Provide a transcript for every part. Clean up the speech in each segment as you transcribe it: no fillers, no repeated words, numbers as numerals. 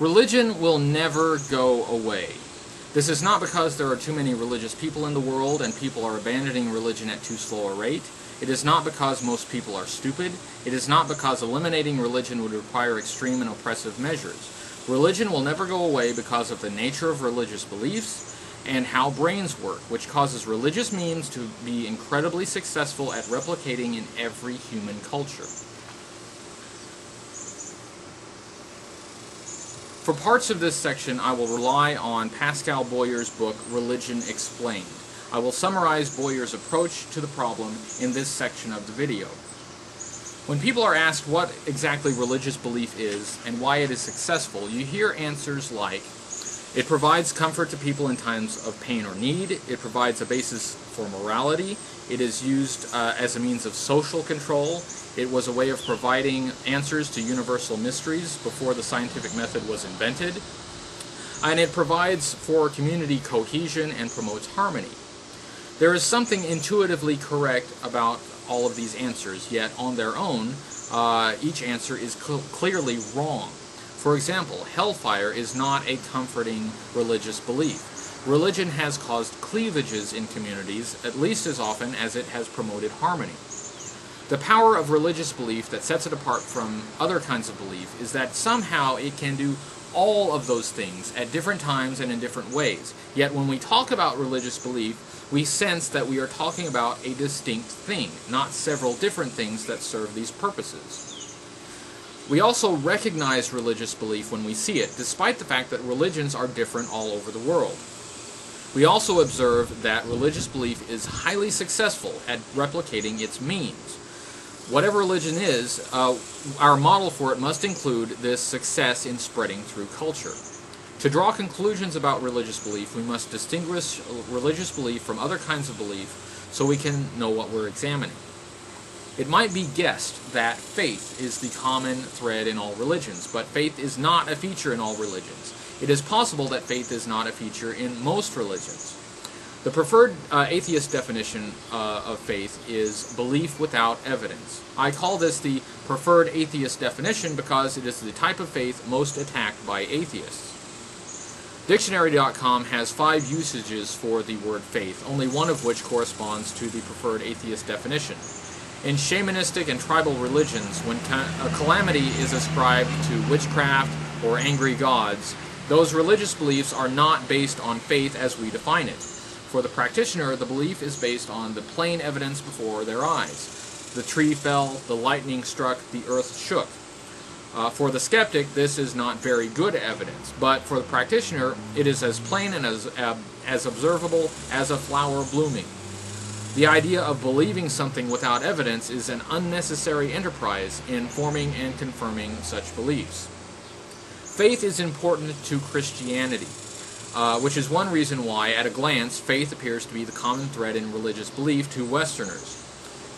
Religion will never go away. This is not because there are too many religious people in the world and people are abandoning religion at too slow a rate. It is not because most people are stupid. It is not because eliminating religion would require extreme and oppressive measures. Religion will never go away because of the nature of religious beliefs and how brains work, which causes religious memes to be incredibly successful at replicating in every human culture. For parts of this section, I will rely on Pascal Boyer's book, Religion Explained. I will summarize Boyer's approach to the problem in this section of the video. When people are asked what exactly religious belief is and why it is successful, you hear answers like, it provides comfort to people in times of pain or need, it provides a basis for morality, it is used as a means of social control, it was a way of providing answers to universal mysteries before the scientific method was invented, and it provides for community cohesion and promotes harmony. There is something intuitively correct about all of these answers, yet on their own, each answer is clearly wrong. For example, hellfire is not a comforting religious belief. Religion has caused cleavages in communities at least as often as it has promoted harmony. The power of religious belief that sets it apart from other kinds of belief is that somehow it can do all of those things at different times and in different ways. Yet when we talk about religious belief, we sense that we are talking about a distinct thing, not several different things that serve these purposes. We also recognize religious belief when we see it, despite the fact that religions are different all over the world. We also observe that religious belief is highly successful at replicating its means. Whatever religion is, our model for it must include this success in spreading through culture. To draw conclusions about religious belief, we must distinguish religious belief from other kinds of belief so we can know what we're examining. It might be guessed that faith is the common thread in all religions, but faith is not a feature in all religions. It is possible that faith is not a feature in most religions. The preferred atheist definition of faith is belief without evidence. I call this the preferred atheist definition because it is the type of faith most attacked by atheists. Dictionary.com has 5 usages for the word faith, only one of which corresponds to the preferred atheist definition. In shamanistic and tribal religions, when a calamity is ascribed to witchcraft or angry gods, those religious beliefs are not based on faith as we define it. For the practitioner, the belief is based on the plain evidence before their eyes. The tree fell, the lightning struck, the earth shook. For the skeptic, this is not very good evidence, but for the practitioner, it is as plain and as observable as a flower blooming. The idea of believing something without evidence is an unnecessary enterprise in forming and confirming such beliefs. Faith is important to Christianity, which is one reason why, at a glance, faith appears to be the common thread in religious belief to Westerners.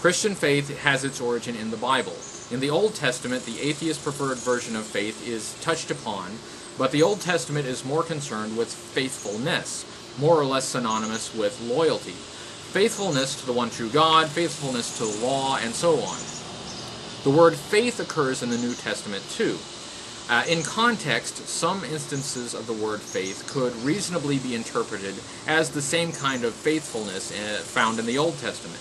Christian faith has its origin in the Bible. In the Old Testament, the atheist preferred version of faith is touched upon, but the Old Testament is more concerned with faithfulness, more or less synonymous with loyalty. Faithfulness to the one true God, faithfulness to the law, and so on. The word faith occurs in the New Testament too. In context, some instances of the word faith could reasonably be interpreted as the same kind of faithfulness found in the Old Testament.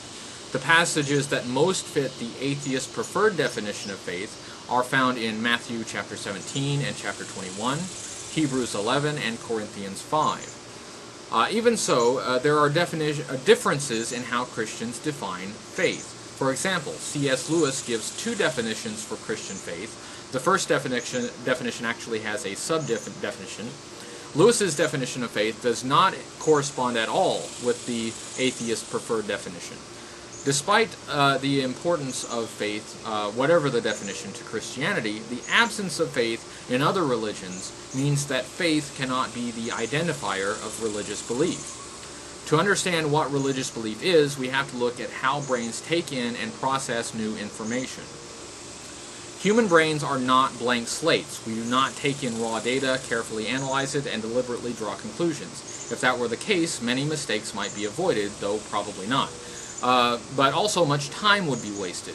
The passages that most fit the atheist preferred definition of faith are found in Matthew chapter 17 and chapter 21, Hebrews 11, and Corinthians 5. Even so, there are differences in how Christians define faith. For example, C.S. Lewis gives 2 definitions for Christian faith. The first definition actually has a sub-definition. Lewis's definition of faith does not correspond at all with the atheist preferred definition. Despite the importance of faith, whatever the definition to Christianity, the absence of faith in other religions means that faith cannot be the identifier of religious belief. To understand what religious belief is, we have to look at how brains take in and process new information. Human brains are not blank slates. We do not take in raw data, carefully analyze it, and deliberately draw conclusions. If that were the case, many mistakes might be avoided, though probably not. But also much time would be wasted.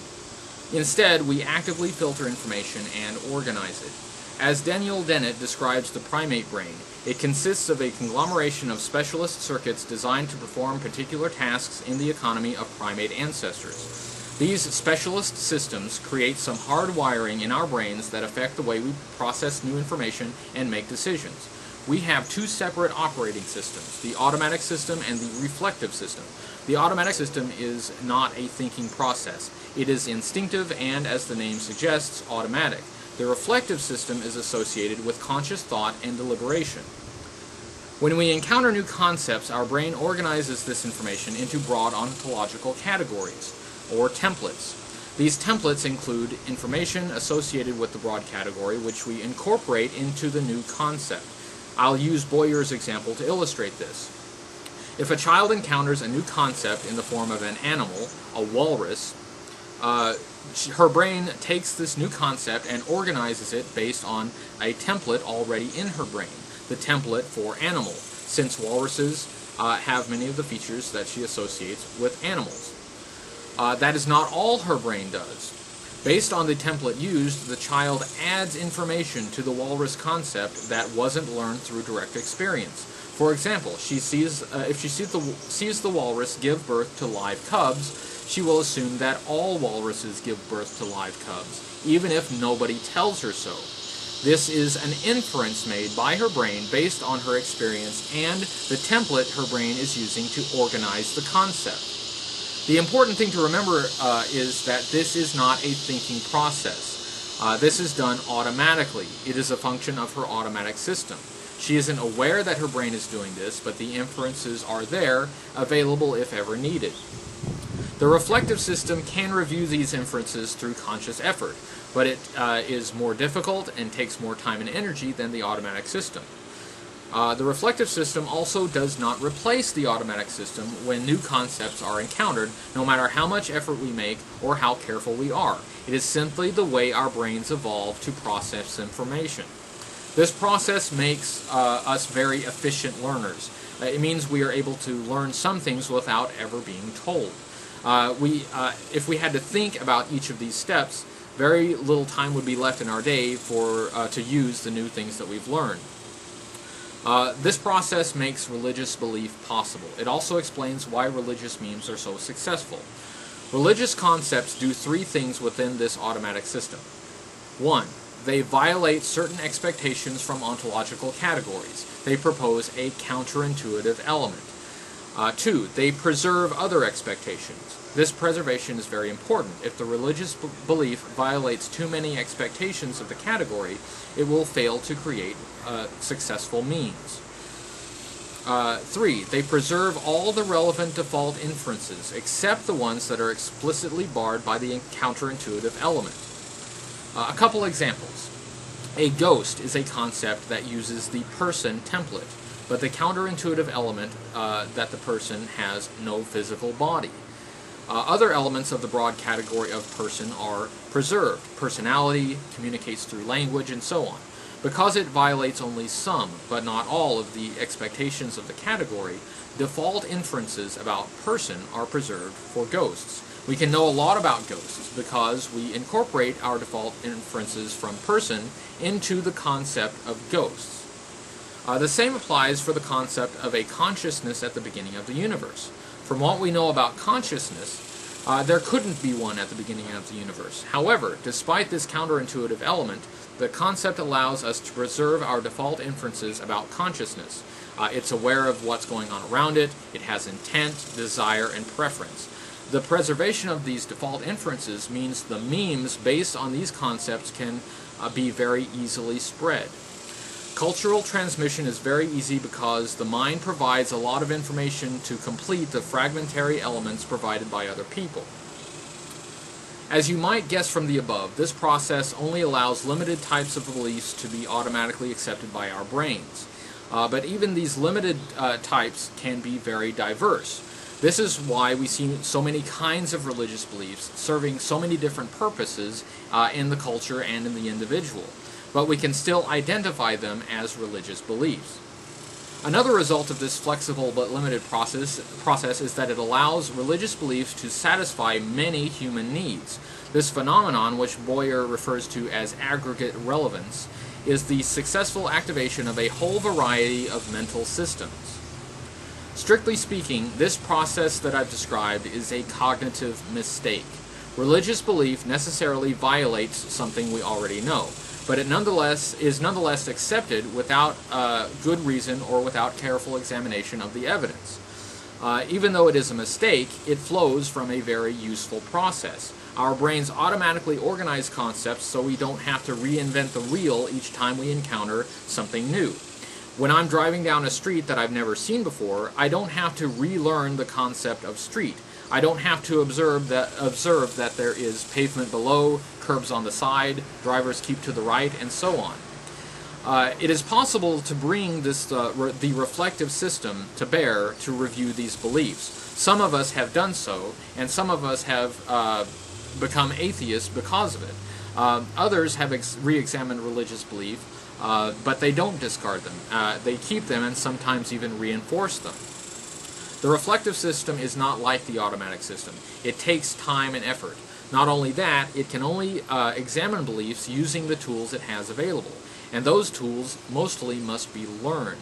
Instead, we actively filter information and organize it. As Dennett describes the primate brain, it consists of a conglomeration of specialist circuits designed to perform particular tasks in the economy of primate ancestors. These specialist systems create some hard wiring in our brains that affect the way we process new information and make decisions. We have two separate operating systems, the automatic system and the reflective system. The automatic system is not a thinking process. It is instinctive and, as the name suggests, automatic. The reflective system is associated with conscious thought and deliberation. When we encounter new concepts, our brain organizes this information into broad ontological categories, or templates. These templates include information associated with the broad category, which we incorporate into the new concept. I'll use Boyer's example to illustrate this. If a child encounters a new concept in the form of an animal, a walrus, her brain takes this new concept and organizes it based on a template already in her brain, the template for animal, since walruses have many of the features that she associates with animals. That is not all her brain does. Based on the template used, the child adds information to the walrus concept that wasn't learned through direct experience. For example, if she sees the walrus give birth to live cubs, she will assume that all walruses give birth to live cubs, even if nobody tells her so. This is an inference made by her brain based on her experience and the template her brain is using to organize the concept. The important thing to remember is that this is not a thinking process. This is done automatically. It is a function of her automatic system. She isn't aware that her brain is doing this, but the inferences are there, available if ever needed. The reflective system can review these inferences through conscious effort, but it is more difficult and takes more time and energy than the automatic system. The reflective system also does not replace the automatic system when new concepts are encountered, no matter how much effort we make or how careful we are. It is simply the way our brains evolve to process information. This process makes us very efficient learners. It means we are able to learn some things without ever being told. If we had to think about each of these steps, very little time would be left in our day to use the new things that we've learned. This process makes religious belief possible. It also explains why religious memes are so successful. Religious concepts do three things within this automatic system. 1. They violate certain expectations from ontological categories. They propose a counterintuitive element. 2. They preserve other expectations. This preservation is very important. If the religious belief violates too many expectations of the category, it will fail to create successful memes. 3. They preserve all the relevant default inferences, except the ones that are explicitly barred by the counterintuitive element. A couple examples. A ghost is a concept that uses the person template, but the counterintuitive element that the person has no physical body. Other elements of the broad category of person are preserved. Personality, communicates through language, and so on. Because it violates only some, but not all, of the expectations of the category, default inferences about person are preserved for ghosts. We can know a lot about ghosts because we incorporate our default inferences from person into the concept of ghosts. The same applies for the concept of a consciousness at the beginning of the universe. From what we know about consciousness, there couldn't be one at the beginning of the universe. However, despite this counterintuitive element, the concept allows us to preserve our default inferences about consciousness. It's aware of what's going on around it, it has intent, desire, and preference. The preservation of these default inferences means the memes based on these concepts can be very easily spread. Cultural transmission is very easy because the mind provides a lot of information to complete the fragmentary elements provided by other people. As you might guess from the above, this process only allows limited types of beliefs to be automatically accepted by our brains. But even these limited types can be very diverse. This is why we see so many kinds of religious beliefs serving so many different purposes in the culture and in the individual. But we can still identify them as religious beliefs. Another result of this flexible but limited process is that it allows religious beliefs to satisfy many human needs. This phenomenon, which Boyer refers to as aggregate relevance, is the successful activation of a whole variety of mental systems. Strictly speaking, this process that I've described is a cognitive mistake. Religious belief necessarily violates something we already know, but it is nonetheless accepted without good reason or without careful examination of the evidence. Even though it is a mistake, it flows from a very useful process. Our brains automatically organize concepts so we don't have to reinvent the wheel each time we encounter something new. When I'm driving down a street that I've never seen before, I don't have to relearn the concept of street. I don't have to observe that there is pavement below, curbs on the side, drivers keep to the right, and so on. It is possible to bring the reflective system to bear to review these beliefs. Some of us have done so, and some of us have become atheists because of it. Others have re-examined religious belief, but they don't discard them. They keep them and sometimes even reinforce them. The reflective system is not like the automatic system. It takes time and effort. Not only that, it can only examine beliefs using the tools it has available, and those tools mostly must be learned.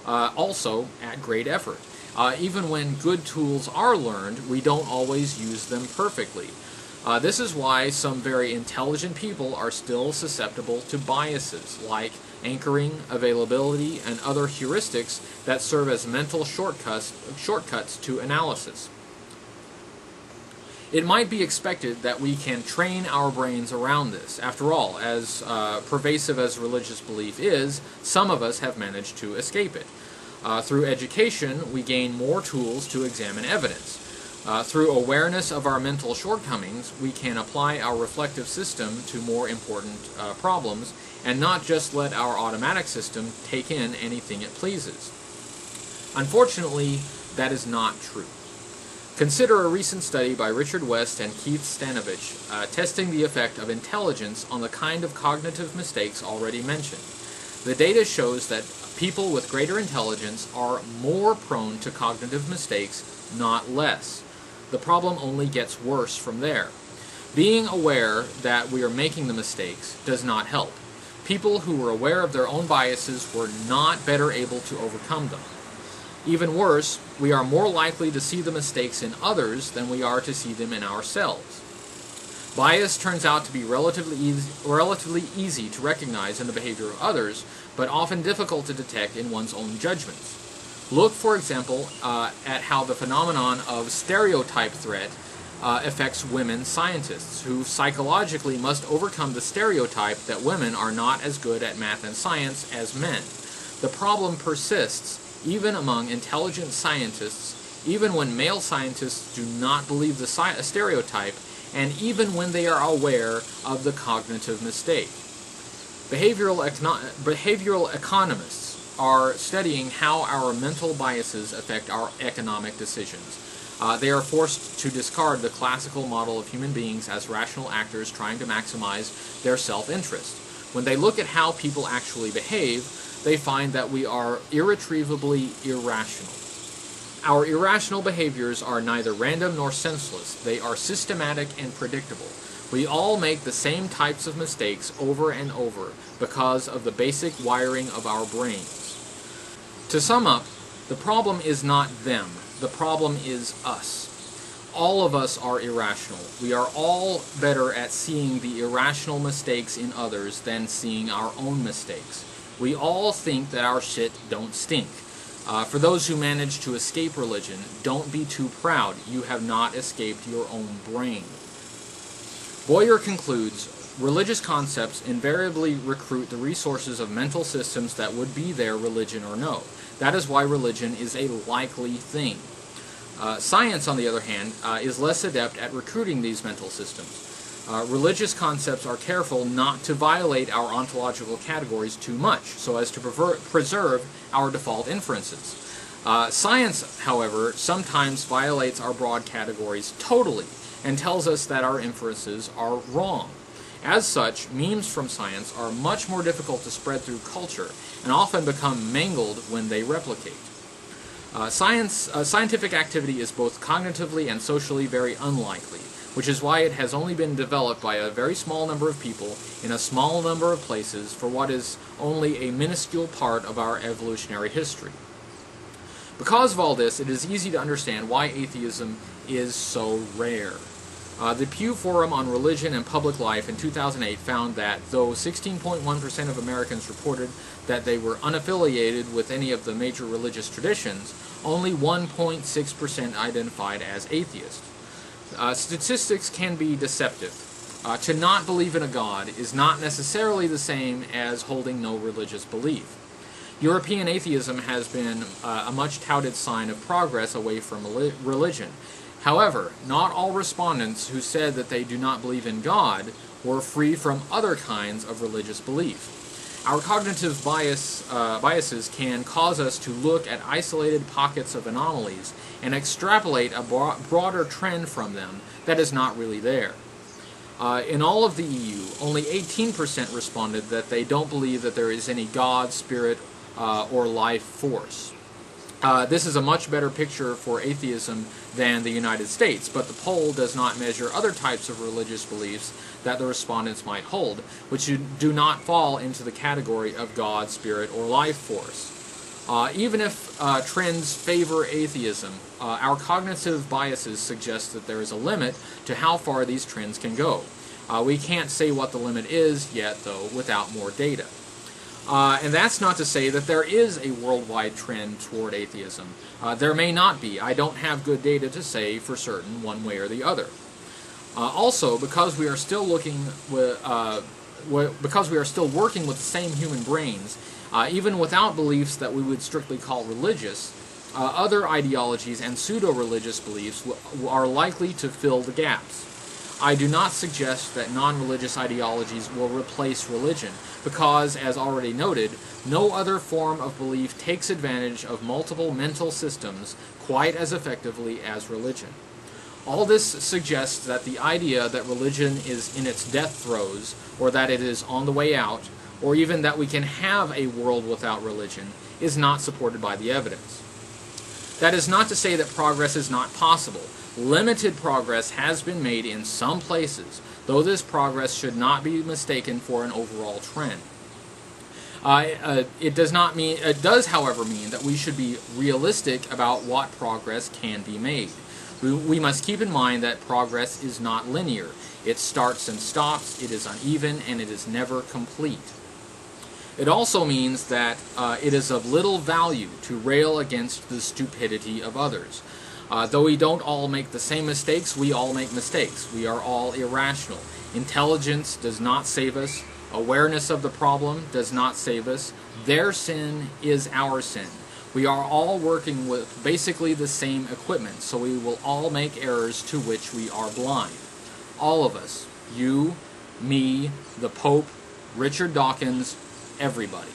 Also, at great effort. Even when good tools are learned, we don't always use them perfectly. This is why some very intelligent people are still susceptible to biases, like anchoring, availability, and other heuristics that serve as mental shortcuts to analysis. It might be expected that we can train our brains around this. After all, as pervasive as religious belief is, some of us have managed to escape it. Through education, we gain more tools to examine evidence. Through awareness of our mental shortcomings, we can apply our reflective system to more important problems and not just let our automatic system take in anything it pleases. Unfortunately, that is not true. Consider a recent study by Richard West and Keith Stanovich testing the effect of intelligence on the kind of cognitive mistakes already mentioned. The data shows that people with greater intelligence are more prone to cognitive mistakes, not less. The problem only gets worse from there. Being aware that we are making the mistakes does not help. People who were aware of their own biases were not better able to overcome them. Even worse, we are more likely to see the mistakes in others than we are to see them in ourselves. Bias turns out to be relatively easy to recognize in the behavior of others, but often difficult to detect in one's own judgments. Look, for example, at how the phenomenon of stereotype threat affects women scientists, who psychologically must overcome the stereotype that women are not as good at math and science as men. The problem persists even among intelligent scientists, even when male scientists do not believe the stereotype, and even when they are aware of the cognitive mistake. Behavioral economists are studying how our mental biases affect our economic decisions. They are forced to discard the classical model of human beings as rational actors trying to maximize their self-interest. When they look at how people actually behave, they find that we are irretrievably irrational. Our irrational behaviors are neither random nor senseless. They are systematic and predictable. We all make the same types of mistakes over and over because of the basic wiring of our brains. To sum up, the problem is not them. The problem is us. All of us are irrational. We are all better at seeing the irrational mistakes in others than seeing our own mistakes. We all think that our shit don't stink. For those who manage to escape religion, don't be too proud. You have not escaped your own brain. Boyer concludes, religious concepts invariably recruit the resources of mental systems that would be there, religion or no. That is why religion is a likely thing. Science, on the other hand, is less adept at recruiting these mental systems. Religious concepts are careful not to violate our ontological categories too much, so as to preserve our default inferences. Science, however, sometimes violates our broad categories totally, and tells us that our inferences are wrong. As such, memes from science are much more difficult to spread through culture, and often become mangled when they replicate. Scientific activity is both cognitively and socially very unlikely. which is why it has only been developed by a very small number of people in a small number of places for what is only a minuscule part of our evolutionary history. Because of all this, it is easy to understand why atheism is so rare. The Pew Forum on Religion and Public Life in 2008 found that though 16.1% of Americans reported that they were unaffiliated with any of the major religious traditions, only 1.6% identified as atheist. Statistics can be deceptive. To not believe in a God is not necessarily the same as holding no religious belief. European atheism has been a much touted sign of progress away from religion. However, not all respondents who said that they do not believe in God were free from other kinds of religious belief. Our cognitive biases can cause us to look at isolated pockets of anomalies and extrapolate a broader trend from them that is not really there. In all of the EU, only 18% responded that they don't believe that there is any God, spirit, or life force. This is a much better picture for atheism than the United States, but the poll does not measure other types of religious beliefs that the respondents might hold, which do not fall into the category of God, spirit, or life force. Even if trends favor atheism, our cognitive biases suggest that there is a limit to how far these trends can go. We can't say what the limit is yet, though, without more data. And that's not to say that there is a worldwide trend toward atheism. There may not be. I don't have good data to say for certain one way or the other. Also, because we are still working with the same human brains, even without beliefs that we would strictly call religious, other ideologies and pseudo-religious beliefs are likely to fill the gaps. I do not suggest that non-religious ideologies will replace religion, because, as already noted, no other form of belief takes advantage of multiple mental systems quite as effectively as religion. All this suggests that the idea that religion is in its death throes, or that it is on the way out, or even that we can have a world without religion, is not supported by the evidence. That is not to say that progress is not possible. Limited progress has been made in some places, though this progress should not be mistaken for an overall trend. It does, however, mean that we should be realistic about what progress can be made. We must keep in mind that progress is not linear. It starts and stops, it is uneven, and it is never complete. It also means that it is of little value to rail against the stupidity of others. Though we don't all make the same mistakes, we all make mistakes. We are all irrational. Intelligence does not save us. Awareness of the problem does not save us. Their sin is our sin. We are all working with basically the same equipment, so we will all make errors to which we are blind. All of us. You, me, the Pope, Richard Dawkins, everybody.